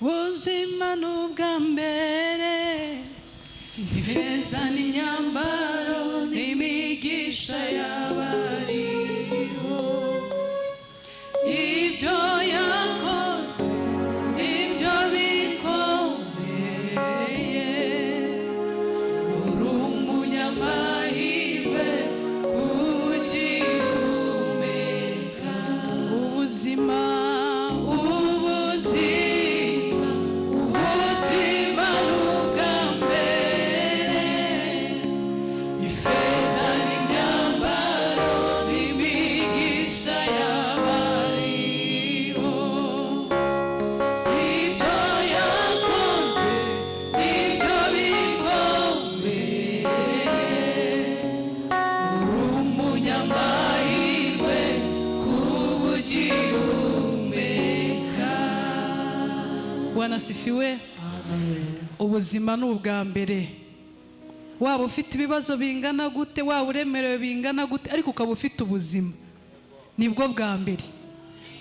ubuzima n'ubwa mbere, ifeza n'imyambaro n'imigisha y'abariho, ibyo yakoze ibyo bikomeye, uri umunyamahirwe kugihumeka, ubuzima n'ubwa mbere, ifeza n'imyambaro n'imigisha y'abariho, ibyo yakoze ibyo bikomeye, uri umunyamahirwe kuba ugihumeka. Bwana asifiwe. Ubuzima n'ubwa mbere, waba ufite ibibazo bingana gute, waba uremerewe bingana gute, ariko ukaba ufite ubuzima, nibwo bwa mbere.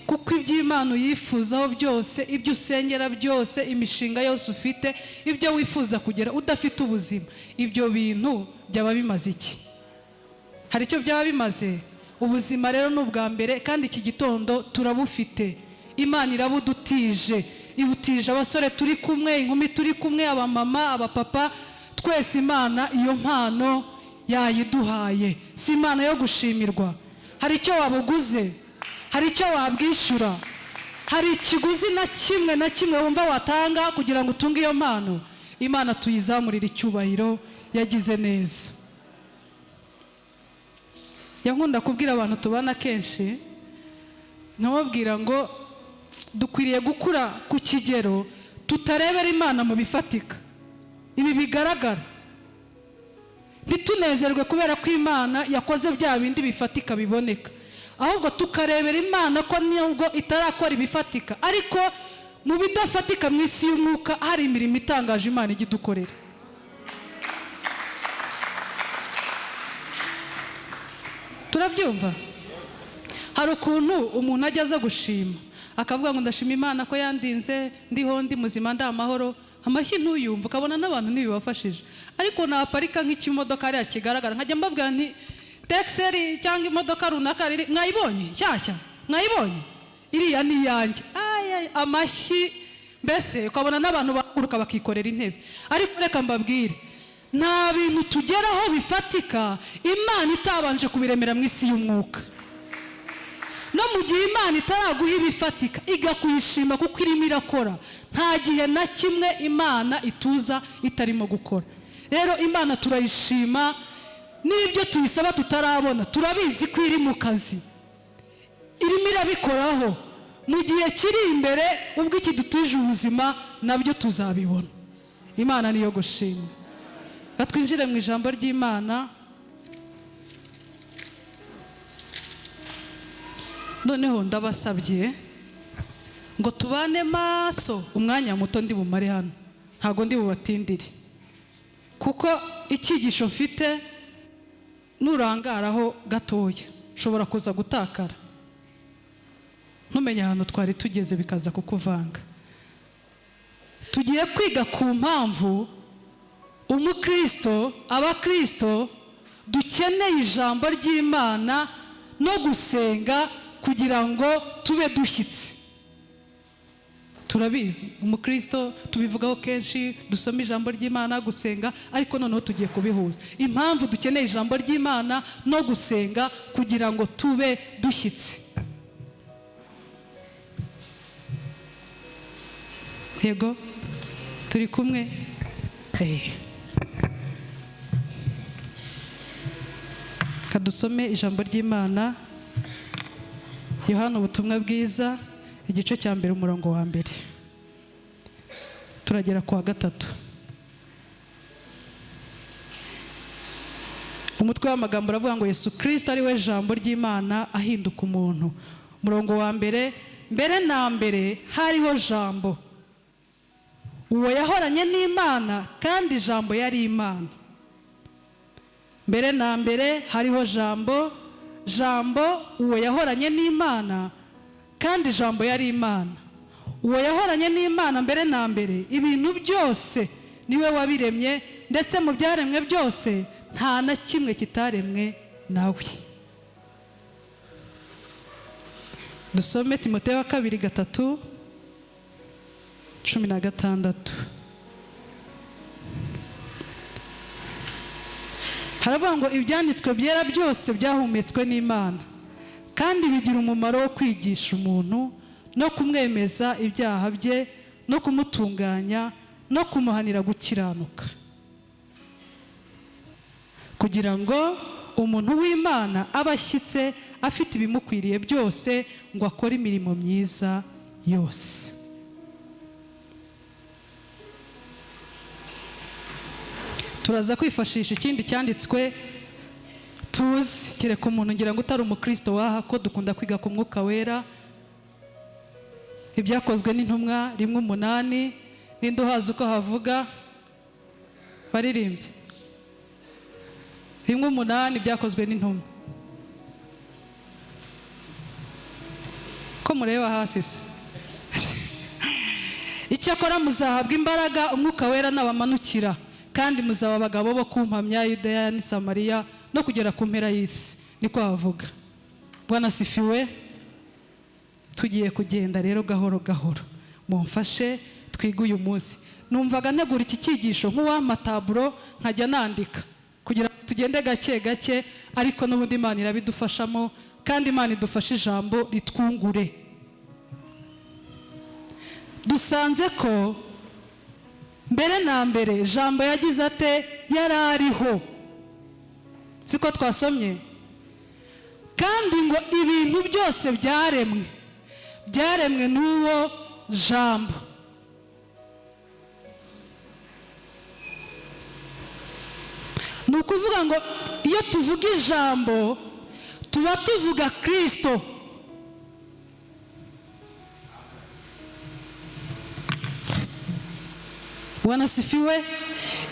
Kuko iby'Imana uyifuzaho byose, ibyo usengera byose, imishinga yose ufite, ibyo wifuza kugera, udafite ubuzima, ibyo bintu byaba bimaze iki? Hari icyo byaba bimaze? Ubuzima rero n'ubwa mbere, kandi iki gitondo turabufite. Imana irabudutije, ibutije abasore turi kumwe, inkumi turi kumwe, abamama, abapapa, twese Imana iyo mpano yayiduhaye. Si Imana yo gushimirwa? Hari icyo wabuguze? Hari icyo wabwishyura? Hari ikiguzi na kimwe wumva watanga kugira ngo utunge iyo mpano? Imana tuyizamurire icyubahiro, yagize neza. Yankunda kubwira abantu tubana kenshi, nkababwira ngo dukwiriye gukura ku kigero tutarebera Imana mu bifatika, ibi bigaragara. Ntitunezerwe kubera ko Imana yakoze bya bindi bifatika biboneka, ahubwo tukarebera Imana ko nubwo itarakora ibifatika, ariko mu bidafatika mu isi y'umwuka hari imirimo itangaje Imana ijya idukorera. Turabyumva? Hari ukuntu umuntu ajya aza gushima, akavuga ngo ndashima Imana ko yandinze ndiho ndi muzima ndi amahoro, amashyi ntuyumva, ukabona n'abantu ntibibafashije. Ariko naparika nk'ikimodoka hariya kigaragara, nkajya mbabwira nti Texeri cyangwa imodoka runaka mwayibonye nshyashya, mwayibonye iriya ni iyanjye, amashyi. Mbese ukabona n'abantu bahaguruka bakikorera intebe. Ariko reka mbabwire, nta bintu tugeraho bifatika Imana itabanje kubiremera mu isi y'umwuka. No mu gihe Imana itaraguha ibifatika, igakuyishima kuko irimo irakora, nta gihe na kimwe Imana ituza itarimo gukora. Rero Imana turayishima, n'ibyo tuyisaba tutarabona turabizi ko iri mu kazi, irimo irabikoraho. Mu gihe kiri imbere, ubwo iki dutuje ubuzima, nabyo tuzabibona. Imana niyo gushima. Twinjire mu ijambo ry'Imana. Noneho ndabasabye ngo tubane maso umwanya muto ndi bumare hano, ntago ndi bubatindire, kuko icyigisho mfite nurangaraho gatoya ushobora kuza gutakara, ntumenye ahantu twari tugeze bikaza kukuvanga. Tugiye kwiga ku mpamvu umukristo, abakristo dukeneye ijambo ry'Imana no gusenga kugira ngo tube dushyitse. Turabizi umukristo tubivugaho kenshi, dusoma ijambo ry'Imana, gusenga, ariko noneho tugiye kubihuza. Impamvu dukeneye ijambo ry'Imana no gusenga kugira ngo tube dushyitse. Yego turi kumwe? Kadusome ijambo ry'Imana, Yohana ubutumwa bwiza, igice cya mbere umurongo wa mbere, turagera ku wa gatatu. Umutwe w'amagambo uravuga ngo Yesu Kristo ari we jambo ry'Imana ahinduka umuntu. Umurongo wa mbere, mbere na mbere hariho jambo, uwo yahoranye n'Imana kandi jambo yari Imana. Mbere na mbere hariho jambo, jambo uwo yahoranye n'Imana kandi jambo yari Imana. uwo yahoranye n'Imana mbere na mbere, ibintu byose niwe wabiremye, ndetse mu byaremwe byose nta na kimwe kitaremwe nawe. Dusome Timoteyo wa 2:3-16. Haravuga ngo ibyanditswe byera byose byahumetswe n'Imana, kandi bigira umumaro wo kwigisha umuntu no kumwemeza ibyaha bye no kumutunganya no kumuhanira gukiranuka, kugira ngo umuntu w'Imana abe ashyitse afite ibimukwiriye byose, ngo akore imirimo myiza yose. Turaza kwifashisha ikindi cyanditswe tuzi, kereka umuntu ngira ngo utari umukristo waha ko dukunda kwiga ku Mwuka Wera. Ibyakozwe n'Intumwa 1:8, ninde uhazi uko havuga? Baririmbye 1:8 Ibyakozwe n'Intumwa. Ko mureba hasi se? Icyakora muzahabwa imbaraga Umwuka Wera nabamanukira, kandi muzaba abagabo bo kumpamya Yudeya ni Samariya no kugera ku mpera y'isi. Niko havuga. Bwana sifiwe. Tugiye kugenda rero gahoro gahoro, mumfashe twiga uyu munsi. Numvaga ntegura iki cyigisho nk'uwamataburo nkajya nandika kugira ngo tugende gake gake, ariko n'ubundi Imana irabidufashamo, kandi Imana idufashe ijambo ritwungure. Dusanze ko mbere na mbere ijambo yagize ate? Yari ariho. Siko twasomye? Kandi ngo ibintu byose byaremwe n'uwo jambo. Ni ukuvuga ngo iyo tuvuga ijambo tuba tuvuga Kristo. Bwana sifiwe.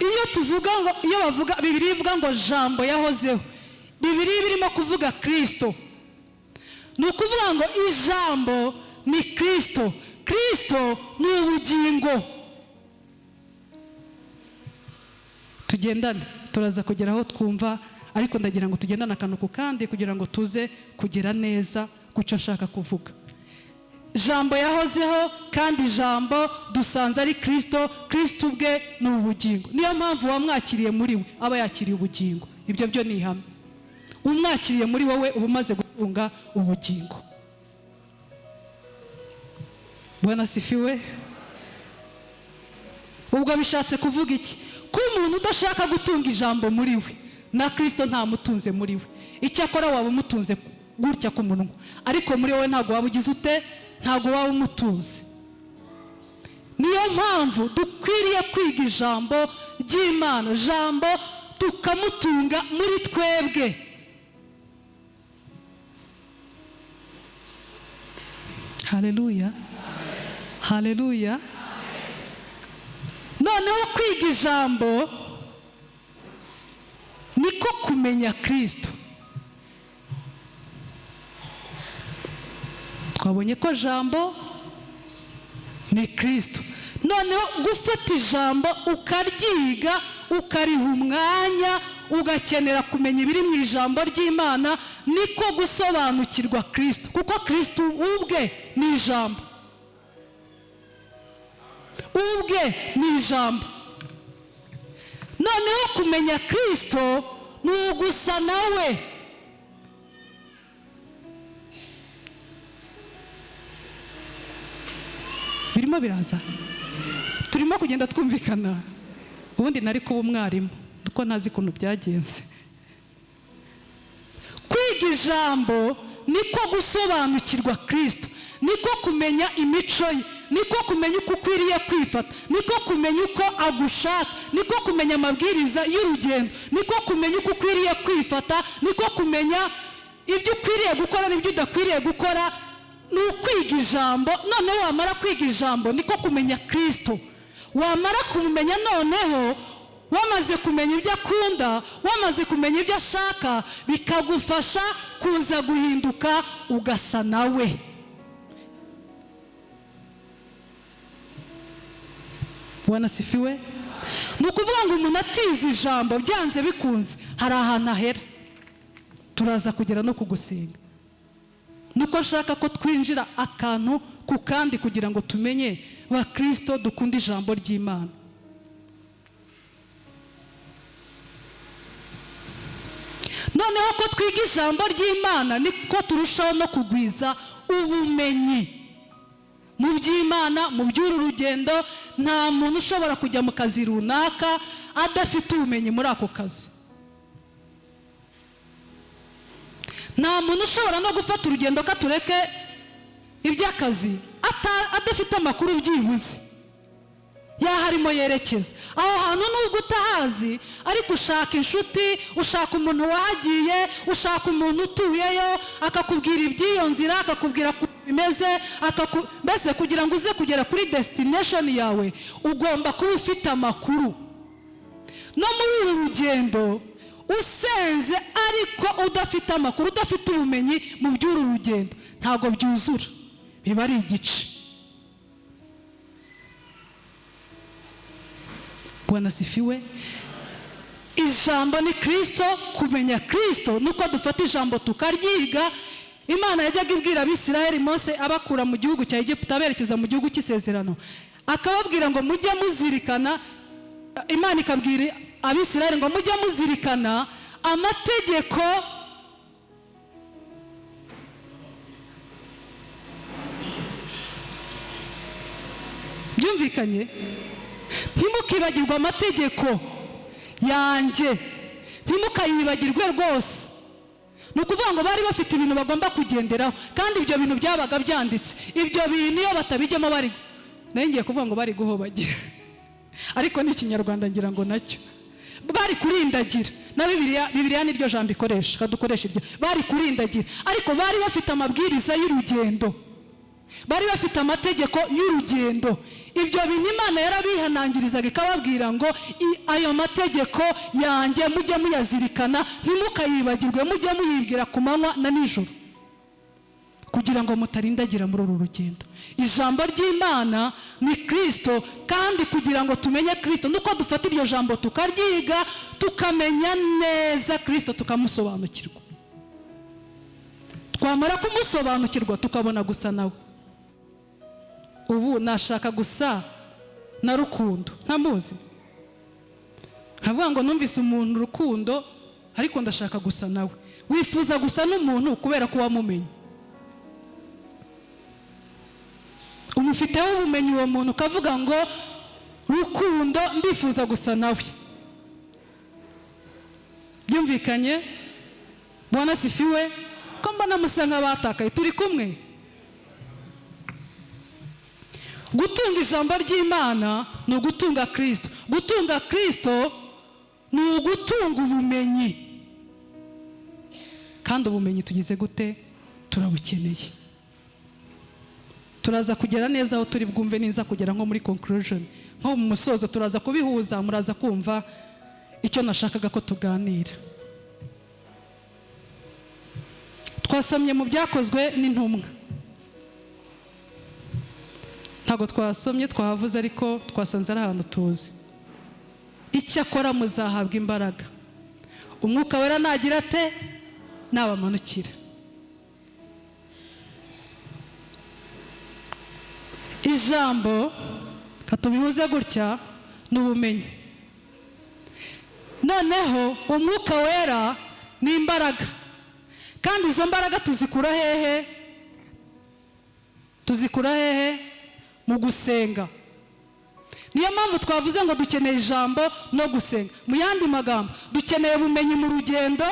Iyo bavuga Bibiliya ivuga ngo jambo yahozeho, Bibiliya birimo kuvuga Kristo. Ni ukuvuga ngo ijambo ni Kristo, Kristo ni ubugingo. Tugendane, turaza kugera aho twumva, ariko ndagira ngo tugendane akantu ku kandi kugira ngo tuze kugera neza kucyo nshaka kuvuga. Jambo yahozeho, kandi jambo dusanze ari Kristo, Kristo ubwe ni ubugingo. Niyo mpamvu wamwakiriye muri we aba yakiriye ubugingo. Ibyo byo ni ihame. Umwakiriye muri wowe uba umaze gutunga ubugingo. Bwana sifiwe. Ubwo bishatse kuvuga iki? Ko umuntu udashaka gutunga ijambo muri we, na Kristo nta mutunze muri we. Icyakora waba umutunze gutya ku munwa, ariko muri wowe ntago waba ugize ute? Ntago waba umutunze. Niyo mpamvu dukwiriye kwiga ijambo ry'Imana, jambo tukamutunga muri twebwe. Haleluya. Haleluya. Noneho kwiga ijambo niko kumenya Kristo. Twabonye ko jambo ni Kristo. Noneho gufata ijambo ukaryiga, ukariha umwanya, ugakenera kumenya ibiri mu ijambo ry'Imana, niko gusobanukirwa Kristo, kuko Kristo ubwe ni ijambo. Ubwe ni ijambo. Noneho kumenya Kristo ni ugusa nawe. Birimo biraza. Turimo kugenda twumvikana. Ubundi nari kuba umwarimu, nuko ntazi ukuntu byagenze. Kwiga ijambo niko gusobanukirwa Kristo, niko kumenya imico ye, niko kumenya uko ukwiriye kwifata, niko kumenya uko agushaka, niko kumenya amabwiriza y'urugendo, niko kumenya uko ukwiriye kwifata, niko kumenya ibyo ukwiriye gukora n'ibyo udakwiriye gukora. Ni ukwiga ijambo. Noneho wamara kwiga ijambo niko kumenya Kristo. Wamara kumumenya, noneho wamaze kumenya ibyo akunda, wamaze kumenya ibyo ashaka, bikagufasha kuza guhinduka ugasa nawe. Bwana sifiwe. Ni ukuvuga ngo umuntu atize ijambo byanze bikunze hari ahantu ahera. Turaza kugera no kugusenga. Nuko nshaka ko twinjira akantu ku kandi kugira ngo tumenye ba Kristo dukunda ijambo ry'Imana. Noneho ko twiga ijambo ry'Imana niko turushaho no kugwiza ubumenyi mu by'Imana, mu by'uru rugendo. Nta muntu ushobora kujya mu kazi runaka adafite ubumenyi muri ako kazi. Nta muntu ushobora no gufata urugendo katureke iby'akazi adafite amakuru byibuze yaharimo yerekeza. Aho hantu nubwo utahazi ariko ushaka inshuti, ushaka umuntu wahagiye, ushaka umuntu utuyeyo akakubwira iby'iyo nzira, akakubwira ko bimeze, mbese kugira ngo uze kugera kuri destination yawe ugomba kuba ufite amakuru. No muri uru rugendo usenze ariko udafite amakuru, udafite ubumenyi mu by'uru rugendo ntago byuzura, biba ari igice. Bwana sifiwe. Ijambo ni Kristo. Kumenya Kristo nuko dufata ijambo tukaryiga. Imana yajyaga ibwira Abisirayeli, Mose abakura mu gihugu cya Egiputa aberekeza mu gihugu cy'isezerano, akababwira ngo mujye muzirikana. Imana ikabwira Abisirayeli ngo mujye muzirikana amategeko byumvikanye. Ntimukibagirwe amategeko yanjye, ntimukayibagirwe rwose. Ni ukuvuga ngo bari bafite ibintu bagomba kugenderaho, kandi ibyo bintu byabaga byanditse. Ibyo bintu iyo batabijyamo bari, nari ngiye kuvuga ngo bari guhobagira, ariko ni Ikinyarwanda ngira ngo nacyo bari kurindagira. Na Bibiliya niryo jambo ikoresha, kadukoresha ibyo. Bari kurindagira, ariko bari bafite amabwiriza y'urugendo, bari bafite amategeko y'urugendo. Ibyo bintu Imana yarabihanangirizaga ikababwira ngo ayo mategeko yanjye mujye muyazirikana, ntimukayibagirwe, mujye muyibwira ku manywa na nijoro, kugira ngo mutarindagira muri uru rugendo. Ijambo ry'Imana ni Kristo, kandi kugira ngo tumenye Kristo nuko dufata iryo jambo tukaryiga, tukamenya neza Kristo, tukamusobanukirwa. Twamara kumusobanukirwa tukabona gusa nawe. Ubu nashaka gusa na Rukundo, ntamuzi. Nkavuga ngo numvise umuntu Rukundo ariko ndashaka gusa nawe. Wifuza gusa n'umuntu kubera ko wamumenye. Umufiteho ubumenyi uwo muntu ukavuga ngo Rukundo ndifuza gusa nawe. Byumvikanye? Bwana sifiwe. Ko mbona musa nk'abatakaye, turi kumwe. Gutunga ijambo ry'Imana ni ugutunga Kristo. Gutunga Kristo ni ugutunga ubumenyi, kandi ubumenyi tugize gute? Turabukeneye. Turaza kugera neza aho turi bwumve neza kugera nko muri conclusion, nko mu musozo turaza kubihuza, muraza kumva icyo nashakaga ko tuganira. Twasomye mu byakozwe n'intumwa. Ntago twasomye twahavuze, ariko twasanze ari ahantu tuzi. Icyakora muzahabwa imbaraga Umwuka Wera nagira ate? Nabamanukira. Ijambo katubihuze gutya n'ubumenyi. Noneho Umwuka Wera ni imbaraga, kandi izo mbaraga tuzikura hehe? Tuzikura hehe? Mu gusenga. Niyo mpamvu twavuze ngo dukeneye ijambo no gusenga. Mu yandi magambo, dukeneye ubumenyi mu rugendo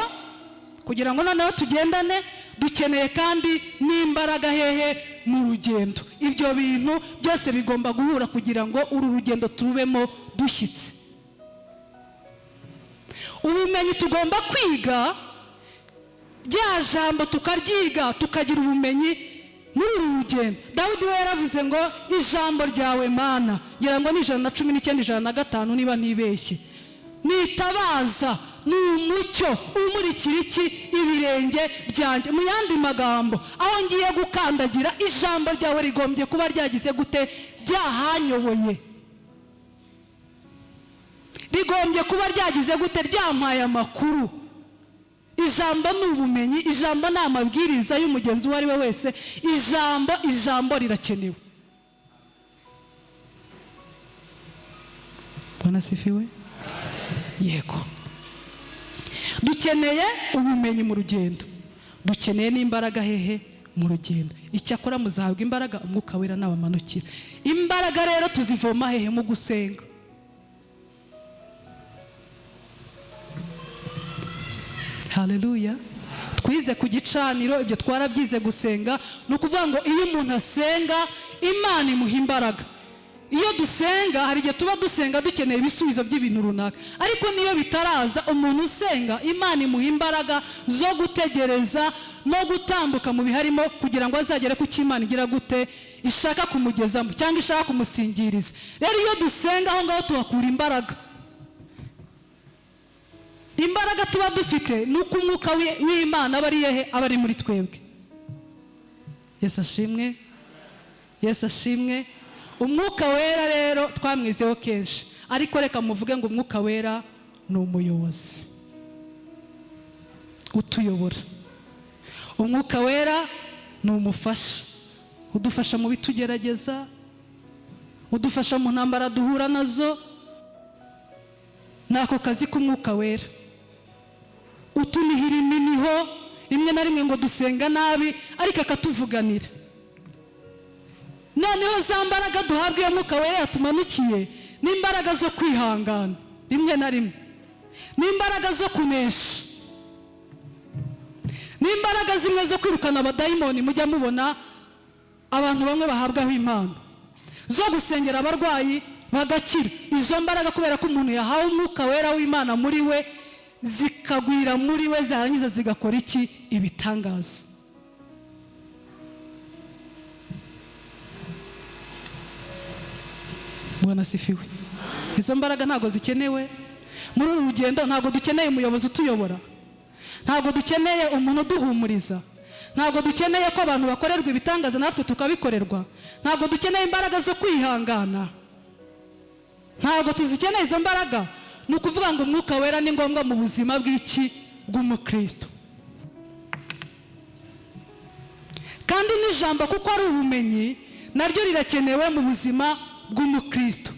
kugira ngo noneho tugendane. Dukeneye kandi n'imbaraga hehe? Mu rugendo. Ibyo bintu byose bigomba guhura kugira ngo uru rugendo turubemo dushyitse. Ubumenyi tugomba kwiga, rya jambo tukaryiga, tukagira ubumenyi muri uru rugendo. Dawidi we yaravuze ngo ijambo ryawe Mana, ngira ngo ni 119 105 niba ntibeshye, nitabaza ni umucyo umurikira iki? Ibirenge byanjye. Mu yandi magambo, aho ngiye gukandagira ijambo ryawe rigombye kuba ryagize gute? Ryahanyoboye. rigombye kuba ryagize gute, ryampaye amakuru. Ijambo ni ubumenyi, ijambo ni amabwiriza y'umugenzi uwo ari we wese. Ijambo rirakenewe. Bwana sifiwe. Yego, dukeneye ubumenyi mu rugendo, dukeneye n'imbaraga hehe mu rugendo. Icyakora muzahabwa imbaraga umwuka wera nabamanukira. Imbaraga rero tuzivoma hehe? Mu gusenga. Haleluya. Twize ku gicaniro, ibyo twarabyize gusenga. Ni ukuvuga ngo iyo umuntu asenga Imana imuha imbaraga. Iyo dusenga, hari igihe tuba dusenga dukeneye ibisubizo by'ibintu runaka, ariko niyo bitaraza, umuntu usenga Imana imuha imbaraga zo gutegereza no gutambuka mu biharimo kugira ngo azagere ku cy'Imana igira gute, ishaka kumugezamo cyangwa ishaka kumusingiriza. Rero iyo dusenga aho ngaho tuhakura imbaraga. Imbaraga tuba dufite nuko umwuka w'Imana aba ari hehe? Aba ari muri twebwe. Yesu ashimwe. Yesu ashimwe. Umwuka wera rero twamwizeho kenshi, ariko reka muvuge ngo umwuka wera ni umuyobozi utuyobora. Umwuka wera ni umufasha, udufasha mu bitugerageza, udufasha mu ntambara duhura nazo. Nako kazi k'umwuka wera. Utunihira iminiho rimwe na rimwe ngo dusenga nabi, ariko akatuvuganira. Noneho za mbaraga duhabwa iyo mwuka wera yatumanukiye n'imbaraga zo kwihangana rimwe na rimwe, n'imbaraga zo kunesha, n'imbaraga zimwe zo kwirukana abadayimoni. Mujya mubona abantu bamwe bahabwaho impano zo gusengera abarwayi bagakira. Izo mbaraga kubera ko umuntu yahawe umwuka wera w'Imana muri we, zikagwira muri we, zarangiza zigakora iki? Ibitangaza. Bwana sifiwe. Izo mbaraga ntago zikenewe muri uru rugendo. Ntago dukeneye umuyobozi utuyobora, ntago dukeneye umuntu uduhumuriza, ntago dukeneye ko abantu bakorerwa ibitangaza natwe tukabikorerwa, ntago dukeneye imbaraga zo kwihangana, ntago tuzikeneye izo mbaraga. Ni ukuvuga ngo umwuka wera ni ngombwa mu buzima bw'iki? Bw'umukristo. Kandi n'ijambo kuko ari ubumenyi naryo rirakenewe mu buzima bw'umukristo.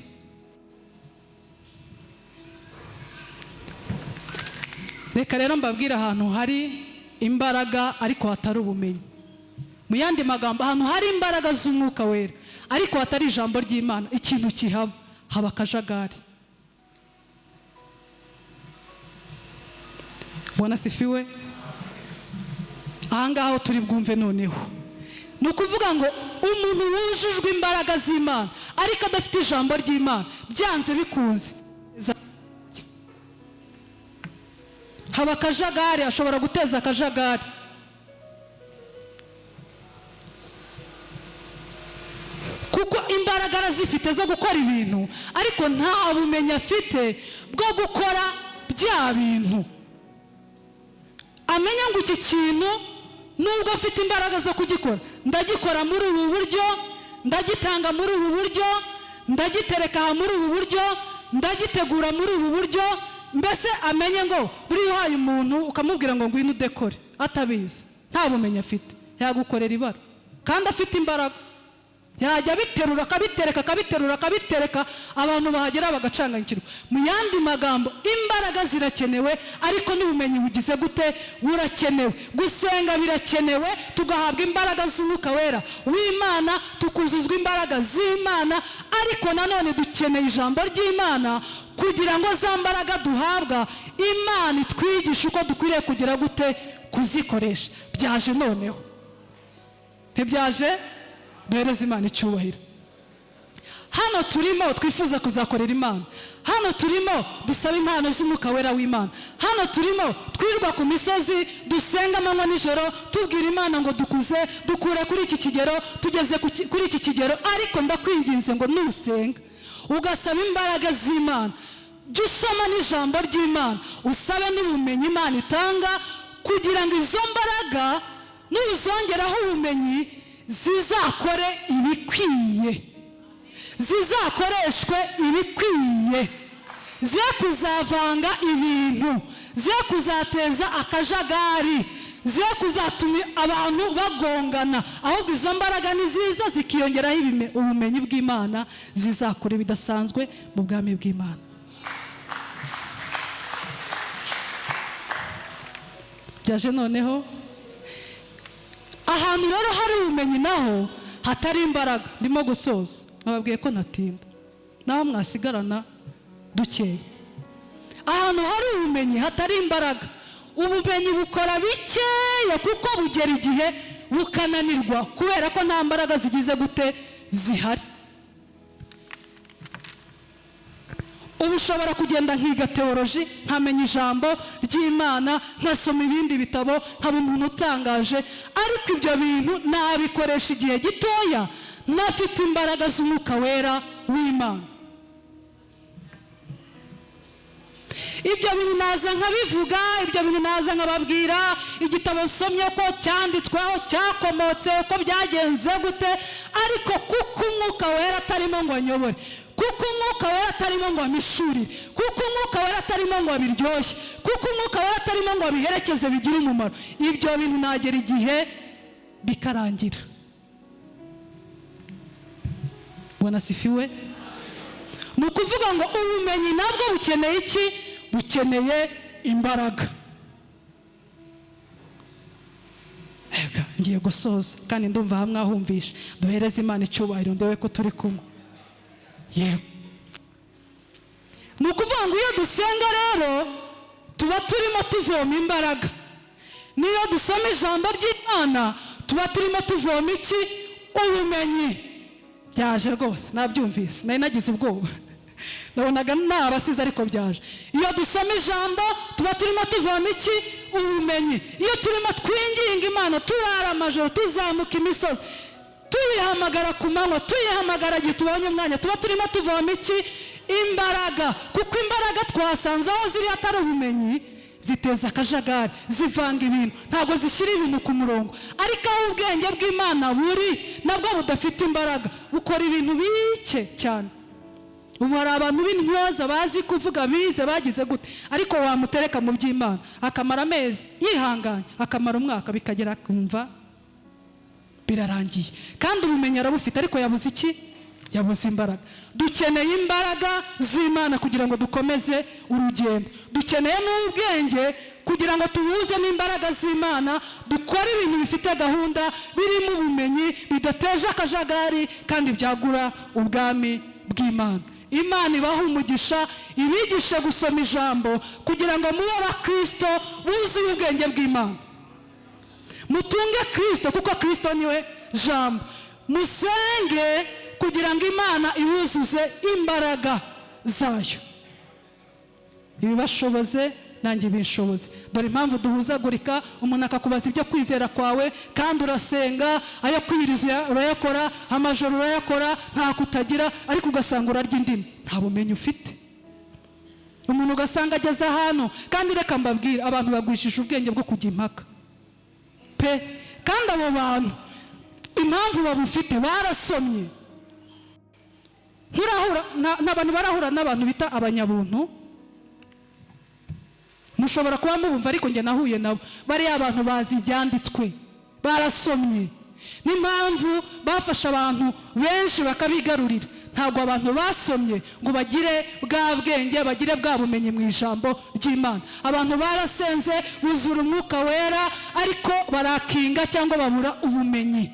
Reka rero mbabwira ahantu hari imbaraga ariko hatari ubumenyi. Mu yandi magambo, ahantu hari imbaraga z'umwuka wera ariko hatari ijambo ry'Imana, ikintu kihaba, haba akajagari. Bwana sifiwe. Ahangaho turi bwumve noneho, ni ukuvuga ngo umuntu wujujwe imbaraga z'Imana ariko adafite ijambo ry'Imana, byanze bikunze haba akajagari, ashobora guteza akajagari. Kuko imbaraga arazifite zo gukora ibintu, ariko nta bumenyi afite bwo gukora bya bintu. Amenya ngo iki kintu nubwo afite imbaraga zo kugikora, ndagikora muri ubu buryo, ndagitanga muri ubu buryo, ndagitereka muri ubu buryo, ndagitegura muri ubu buryo. Mbese amenye ngo buri uhaye umuntu ukamubwira ngo ngwino udekore, atabizi, nta bumenyi afite, yagukorera ibara kandi afite imbaraga. Yajya biterura akabitereka, akabiterura akabitereka, abantu bahagera bagacanganyikirwa. Mu yandi magambo, imbaraga zirakenewe ariko n'ubumenyi bugize gute? Burakenewe. Gusenga birakenewe, tugahabwa imbaraga z'umwuka wera w'Imana, tukuzuzwa imbaraga z'Imana, ariko nanone dukeneye ijambo ry'Imana kugira ngo za mbaraga duhabwa Imana itwigishe uko dukwiriye kugira gute? Kuzikoresha. Byaje noneho, ntibyaje? Duhereze Imana icyubahiro. Hano turimo twifuza kuzakorera Imana, hano turimo dusaba impano z'umwuka wera w'Imana, hano turimo twirwa ku misozi dusenga amanywa nijoro tubwira Imana ngo dukuze, dukure kuri iki kigero, tugeze kuri iki kigero. Ariko ndakwinginze ngo nusenga ugasaba imbaraga z'Imana, jya usoma n'ijambo ry'Imana, usabe n'ubumenyi Imana itanga, kugira ngo izo mbaraga nuzongeraho ubumenyi zizakore ibikwiye, zizakoreshwe ibikwiye, ze kuzavanga ibintu, ze kuzateza akajagari, ze kuzatuma abantu bagongana, ahubwo izo mbaraga niziza zikiyongeraho ubumenyi bw'Imana, zizakora ibidasanzwe mu bwami bw'Imana. Byaje noneho ahantu rero hari ubumenyi naho hatari imbaraga. Ndimo gusoza, nababwiye ko natinda, naho mwasigarana dukeya. Ahantu hari ubumenyi hatari imbaraga, ubumenyi bukora bikeya kuko bugera igihe bukananirwa kubera ko nta mbaraga zigize gute zihari. Ubu ushobora kugenda nkiga teoloji, nkamenya ijambo ry'Imana, nkasoma ibindi bitabo, nkaba umuntu utangaje, ariko ibyo bintu nabikoresha igihe gitoya ntafite imbaraga z'Umwuka Wera w'Imana. Ibyo bintu naza nkabivuga, ibyo bintu naza nkababwira igitabo nsomye ko cyanditsweho, cyakomotse, uko byagenze gute, ariko kuko Umwuka Wera atarimo ngo anyobore, kuko Umwuka Wera atarimo ngo amishurire, kuko Umwuka Wera atarimo ngo abiryoshye, kuko Umwuka Wera atarimo ngo abiherekeze bigire umumaro, ibyo bintu nagera igihe bikarangira. Bwana sifiwe. Ni ukuvuga ngo ubumenyi nabwo bukeneye iki? Bukeneye imbaraga. Ngiye gusoza kandi ndumva hamwe ahumvisha, duhereze Imana icyubahiro, ndewe ko turi kumwe. Yego, ni ukuvuga ngo iyo dusenga rero tuba turimo tuvoma imbaraga, niyo dusoma ijambo ry'Imana tuba turimo tuvoma iki? Ubumenyi. Byaje rwose, nabyumvise, nari nagize ubwoba, nabonaga nabasize ariko byaje. Iyo dusoma ijambo tuba turimo tuvoma iki? Ubumenyi. Iyo turimo twinginga Imana, turara amajoro, tuzamuka imisozi, tuyihamagara ku manywa, tuyihamagara igihe tubonye umwanya, tuba turimo tuvoma iki? Imbaraga. Kuko imbaraga twasanze aho ziri atari ubumenyi, ziteza akajagari, zivanga ibintu, ntabwo zishyira ibintu ku murongo. Ariko aho ubwenge bw'Imana buri, nabwo budafite imbaraga, bukora ibintu bike cyane. Ubu hari abantu b'intyoza bazi kuvuga, bize, bagize gute, ariko wamutereka mu by'Imana akamara amezi yihanganye, akamara umwaka, bikagera kumva birarangiye. Kandi ubumenyi arabufite, ariko yabuze iki? Yabuze imbaraga. Dukeneye imbaraga z'Imana kugira ngo dukomeze urugendo. Dukeneye n'ubwenge kugira ngo tubuze n'imbaraga z'Imana, dukore ibintu bifite gahunda, birimo ubumenyi, bidateje akajagari kandi byagura ubwami bw'Imana. Imana ibaha umugisha, ibigishe gusoma ijambo kugira ngo mube abakristo buzuye ubwenge bw'Imana. Mutunge Kristo kuko Kristo niwe jambo. Musenge kugira ngo Imana iwuzuze imbaraga zayo. Ibibashoboze nanjye binshoboze. Dore impamvu duhuzagurika, umuntu akakubaza ibyo kwizera kwawe kandi urasenga, ayo kwiriza urayakora, amajoro urayakora, nta kutagira, ariko ugasanga urarya indimi, nta bumenyi ufite. Umuntu ugasanga ageze ahantu, kandi reka mbabwira, abantu bagwishije ubwenge bwo kujya impaka pe, kandi abo bantu impamvu babufite barasomye. N'abantu barahura n'abantu bita abanyabuntu, mushobora kuba mubumva, ariko njye nahuye nabo. Bariya abantu bazi ibyanditswe, barasomye. N'impamvu bafasha abantu benshi bakabigarurira, ntabwo abantu basomye ngo bagire bwa bwenge, bagire bwa bumenyi mu ijambo ry'Imana. Abantu barasenze, buzura Umwuka Wera, ariko barakinga cyangwa babura ubumenyi,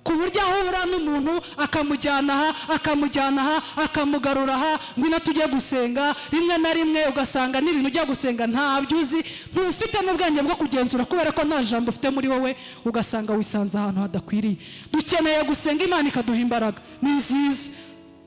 ku buryo ahura n'umuntu akamujyana aha, akamugarura aha, ngwino tujye gusenga. Rimwe na rimwe ugasanga n'ibintu ujya gusenga ntabyo uzi, ntufite n'ubwenge bwo kugenzura kubera ko nta jambo ufite muri wowe, ugasanga wisanze ahantu hadakwiriye. Dukeneye gusenga Imana ikaduha imbaraga, ni nziza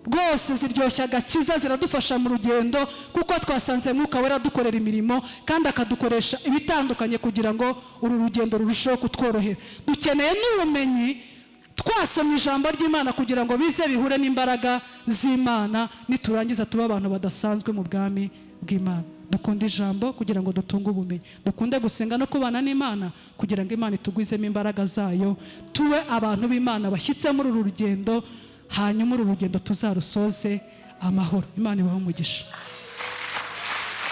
rwose, ziryoshya agakiza, ziradufasha mu rugendo, kuko twasanze Mwuka Wera dukorera imirimo kandi akadukoresha ibitandukanye kugira ngo uru rugendo rurusheho kutworohera. Dukeneye n'ubumenyi, twasomye ijambo ry'Imana kugira ngo bize bihure n'imbaraga z'Imana, niturangiza tuba abantu badasanzwe mu bwami bw'Imana. Dukunde ijambo kugira ngo dutunge ubumenyi, dukunde gusenga no kubana n'Imana kugira ngo Imana itugwizemo imbaraga zayo, tuwe abantu b'Imana bashyitse muri uru rugendo, hanyuma uru rugendo tuzarusoze amahoro. Imana ibahe umugisha.